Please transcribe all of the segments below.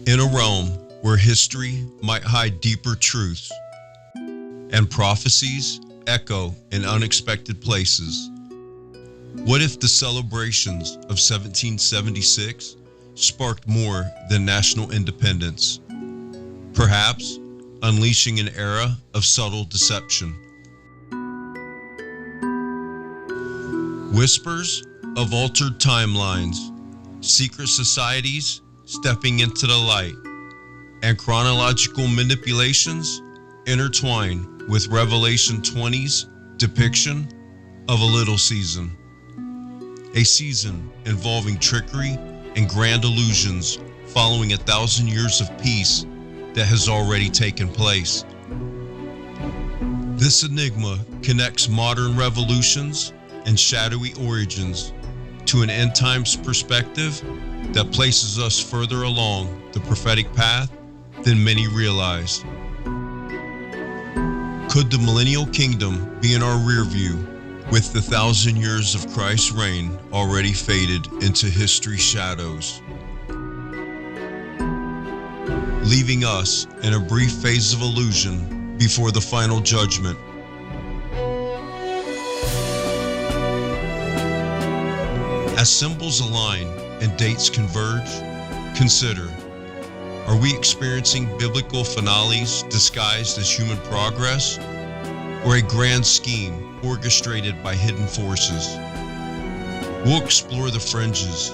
In a realm where history might hide deeper truths and prophecies echo in unexpected places, what if the celebrations of 1776 sparked more than national independence, perhaps unleashing an era of subtle deception? Whispers of altered timelines, secret societies stepping into the light, and chronological manipulations intertwine with Revelation 20's depiction of a little season. A season involving trickery and grand illusions following 1,000 years of peace that has already taken place. This enigma connects modern revolutions and shadowy origins to an end times perspective that places us further along the prophetic path than many realized. Could the millennial kingdom be in our rear view, with the 1,000 years of Christ's reign already faded into history's shadows, leaving us in a brief phase of illusion before the final judgment? As symbols align and dates converge, consider, are we experiencing biblical finales disguised as human progress, or a grand scheme orchestrated by hidden forces? We'll explore the fringes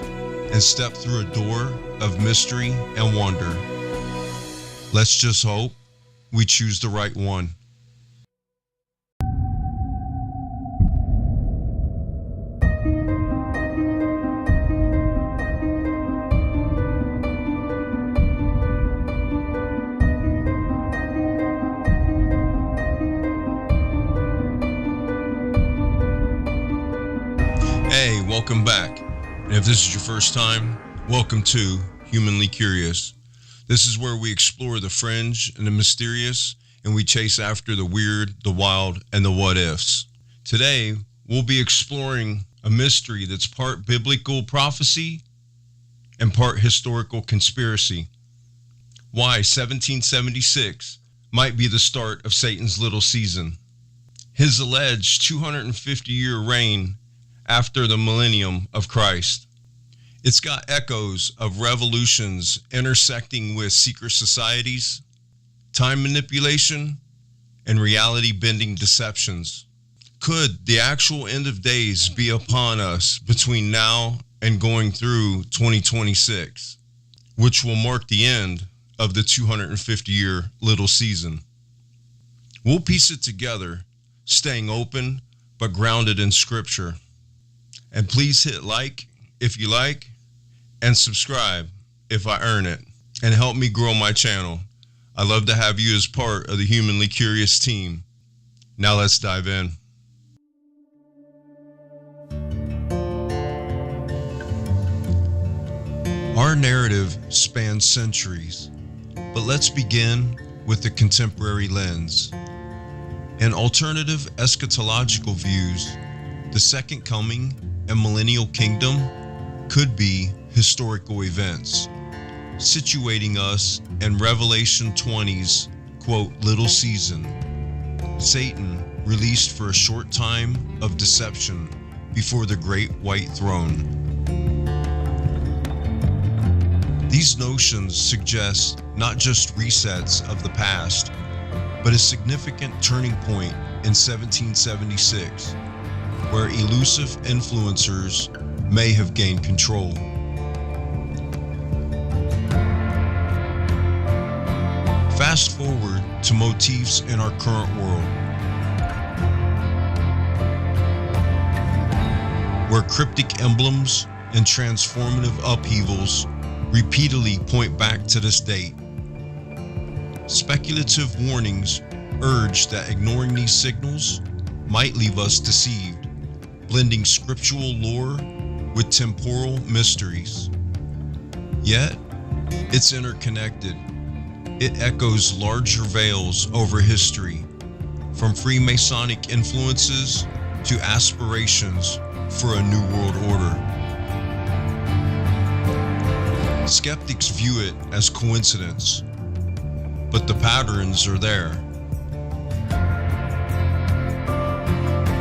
and step through a door of mystery and wonder. Let's just hope we choose the right one. Hey, welcome back. And if this is your first time, welcome to Humanly Curious. This is where we explore the fringe and the mysterious, and we chase after the weird, the wild, and the what ifs. Today, we'll be exploring a mystery that's part biblical prophecy and part historical conspiracy. Why 1776 might be the start of Satan's little season. His alleged 250-year reign after the millennium of Christ. It's got echoes of revolutions intersecting with secret societies, time manipulation, and reality-bending deceptions. Could the actual end of days be upon us between now and going through 2026, which will mark the end of the 250-year little season? We'll piece it together, staying open but grounded in Scripture. And please hit like if you like, and subscribe if I earn it, and help me grow my channel. I love to have you as part of the Humanly Curious team. Now let's dive in. Our narrative spans centuries, but let's begin with the contemporary lens. In alternative eschatological views, the Second Coming and Millennial Kingdom could be historical events, situating us in Revelation 20's, quote, little season. Satan released for a short time of deception before the great white throne. These notions suggest not just resets of the past, but a significant turning point in 1776, where elusive influencers may have gained control. Fast forward to motifs in our current world, where cryptic emblems and transformative upheavals repeatedly point back to this date. Speculative warnings urge that ignoring these signals might leave us deceived, blending scriptural lore with temporal mysteries. Yet, it's interconnected. It echoes larger veils over history, from Freemasonic influences to aspirations for a new world order. Skeptics view it as coincidence, but the patterns are there.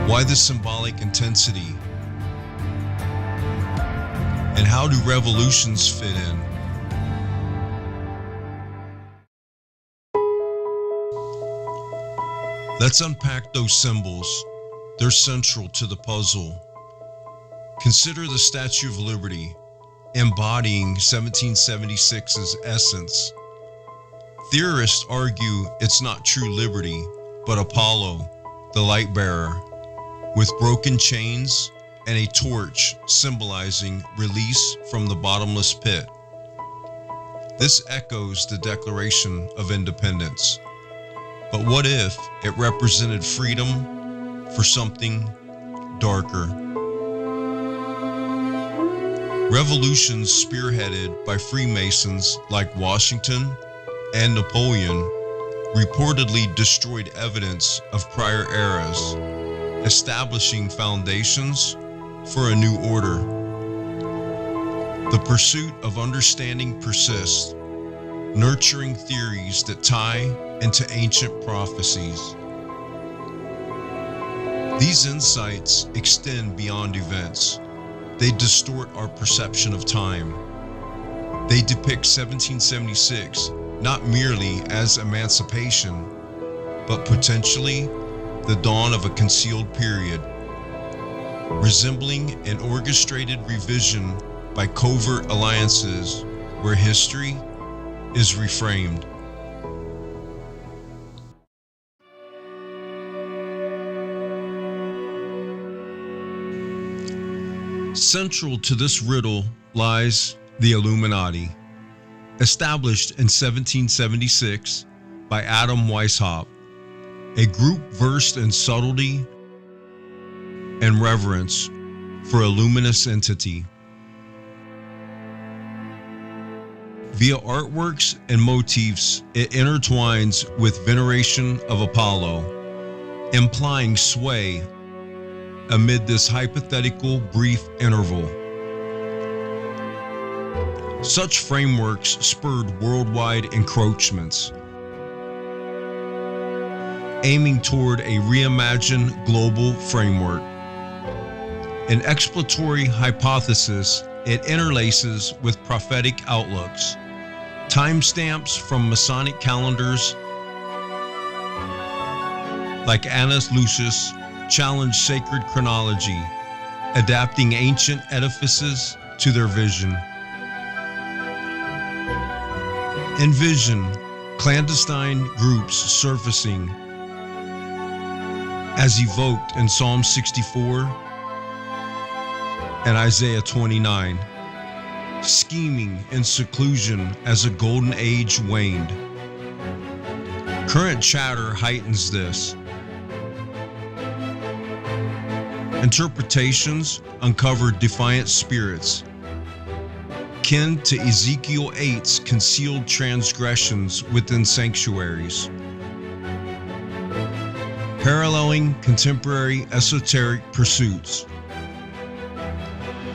Why the symbolic intensity? And how do revolutions fit in? Let's unpack those symbols. They're central to the puzzle. Consider the Statue of Liberty, embodying 1776's essence. Theorists argue it's not true liberty, but Apollo, the light bearer, with broken chains and a torch symbolizing release from the bottomless pit. This echoes the Declaration of Independence. But what if it represented freedom for something darker? Revolutions spearheaded by Freemasons like Washington and Napoleon reportedly destroyed evidence of prior eras, establishing foundations for a new order. The pursuit of understanding persists, nurturing theories that tie into ancient prophecies. These insights extend beyond events. They distort our perception of time. They depict 1776 not merely as emancipation, but potentially the dawn of a concealed period, resembling an orchestrated revision by covert alliances where history is reframed. Central to this riddle lies the Illuminati, established in 1776 by Adam Weishaupt, a group versed in subtlety and reverence for a luminous entity. Via artworks and motifs, it intertwines with veneration of Apollo, implying sway amid this hypothetical brief interval. Such frameworks spurred worldwide encroachments, aiming toward a reimagined global framework. An exploratory hypothesis, it interlaces with prophetic outlooks. Timestamps from Masonic calendars like Annus Lucis challenge sacred chronology, adapting ancient edifices to their vision. Envision clandestine groups surfacing as evoked in Psalm 64 and Isaiah 29, scheming in seclusion as a golden age waned. Current chatter heightens this. Interpretations uncover defiant spirits, kin to Ezekiel 8's concealed transgressions within sanctuaries, paralleling contemporary esoteric pursuits.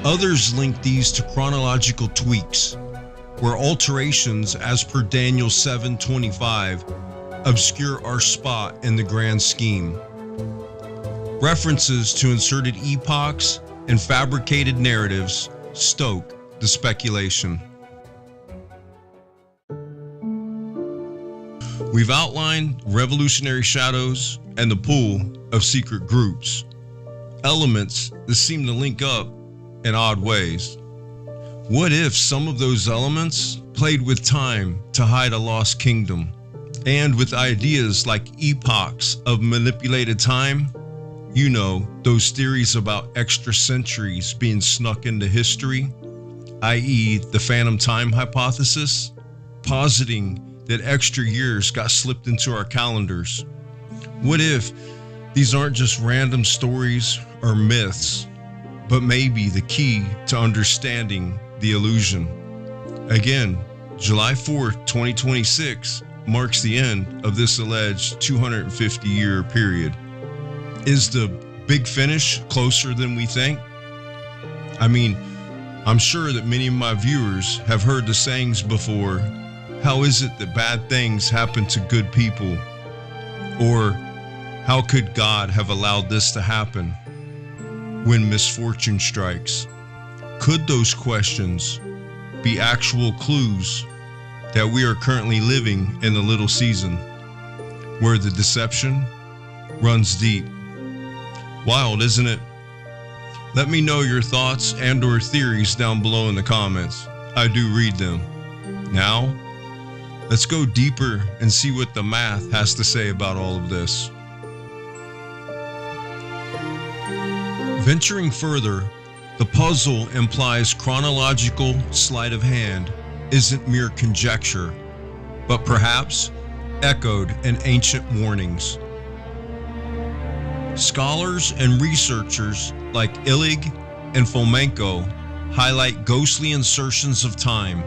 Others link these to chronological tweaks, where alterations as per Daniel 7:25 obscure our spot in the grand scheme. References to inserted epochs and fabricated narratives stoke the speculation. We've outlined revolutionary shadows and the pull of secret groups, elements that seem to link up in odd ways. What if some of those elements played with time to hide a lost kingdom, and with ideas like epochs of manipulated time? You know, those theories about extra centuries being snuck into history, i.e. the phantom time hypothesis, positing that extra years got slipped into our calendars. What if these aren't just random stories or myths, but maybe the key to understanding the illusion? Again, July 4th, 2026 marks the end of this alleged 250-year period. Is the big finish closer than we think? I mean, I'm sure that many of my viewers have heard the sayings before. How is it that bad things happen to good people? Or how could God have allowed this to happen when misfortune strikes? Could those questions be actual clues that we are currently living in the little season where the deception runs deep? Wild, isn't it? Let me know your thoughts and or theories down below in the comments. I do read them. Now, let's go deeper and see what the math has to say about all of this. Venturing further, the puzzle implies chronological sleight of hand isn't mere conjecture, but perhaps echoed in ancient warnings. Scholars and researchers like Illig and Fomenko highlight ghostly insertions of time,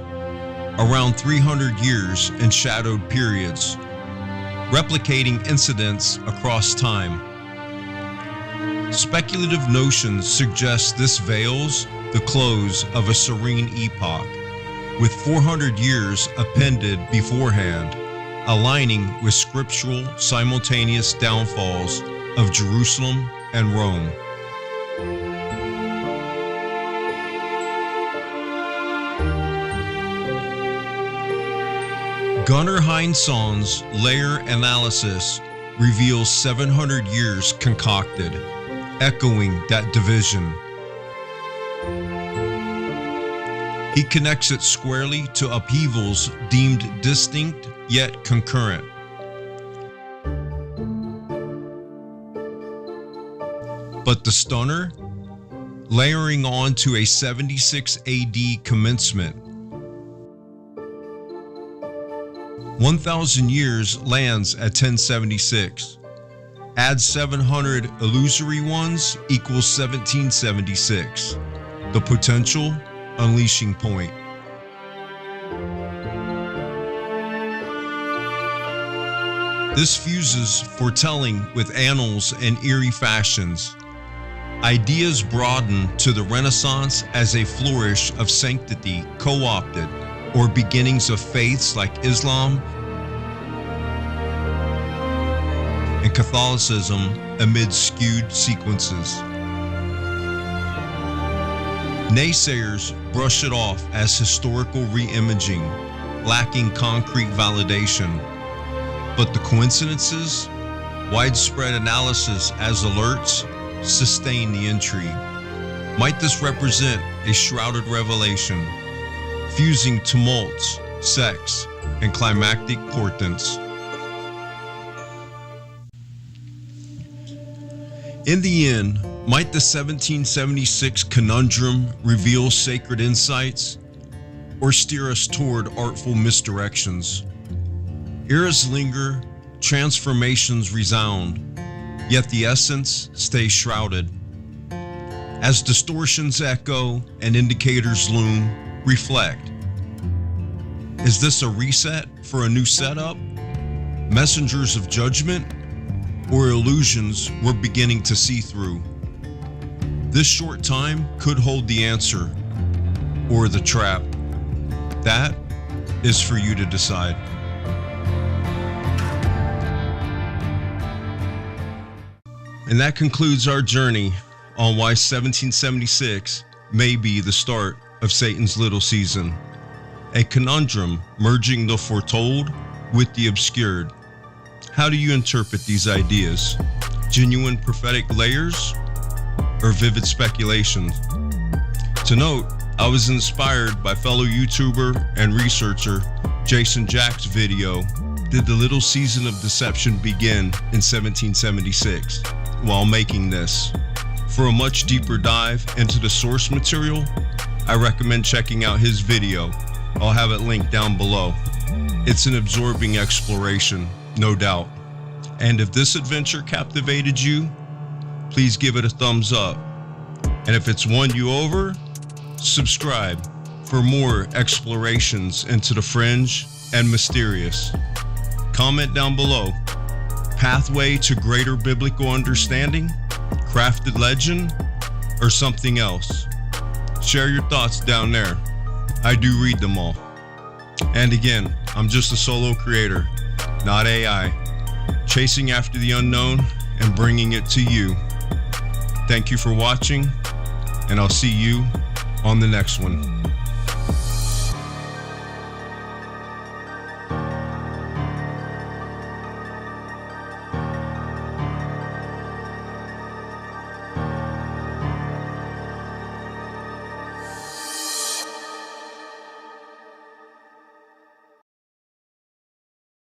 around 300 years in shadowed periods, replicating incidents across time. Speculative notions suggest this veils the close of a serene epoch, with 400 years appended beforehand, aligning with scriptural simultaneous downfalls of Jerusalem and Rome. Gunnar Heinsohn's layer analysis reveals 700 years concocted, echoing that division. He connects it squarely to upheavals deemed distinct yet concurrent. But the stunner, layering on to a 76 AD commencement. 1,000 years lands at 1076. Add 700 illusory ones equals 1776. The potential unleashing point. This fuses foretelling with annals and eerie fashions. Ideas broaden to the Renaissance as a flourish of sanctity co-opted, or beginnings of faiths like Islam and Catholicism amid skewed sequences. Naysayers brush it off as historical re-imaging, lacking concrete validation. But the coincidences, widespread analysis as alerts, sustain the intrigue. Might this represent a shrouded revelation, fusing tumults, sex, and climactic portents? In the end, might the 1776 conundrum reveal sacred insights or steer us toward artful misdirections? Eras linger, transformations resound, yet the essence stays shrouded. As distortions echo and indicators loom, reflect. Is this a reset for a new setup? Messengers of judgment? Or illusions we're beginning to see through? This short time could hold the answer, or the trap. That is for you to decide. And that concludes our journey on why 1776 may be the start of Satan's little season. A conundrum merging the foretold with the obscured. How do you interpret these ideas? Genuine prophetic layers or vivid speculations? To note, I was inspired by fellow YouTuber and researcher Jason Jack's video, Did the Little Season of Deception Begin in 1776? While making this. For a much deeper dive into the source material, I recommend checking out his video. I'll have it linked down below. It's an absorbing exploration, no doubt. And if this adventure captivated you, please give it a thumbs up. And if it's won you over, subscribe for more explorations into the fringe and mysterious. Comment down below. Pathway to greater biblical understanding, crafted legend, or something else? Share your thoughts down there. I do read them all. And again, I'm just a solo creator, not AI, chasing after the unknown and bringing it to you. Thank you for watching, and I'll see you on the next one.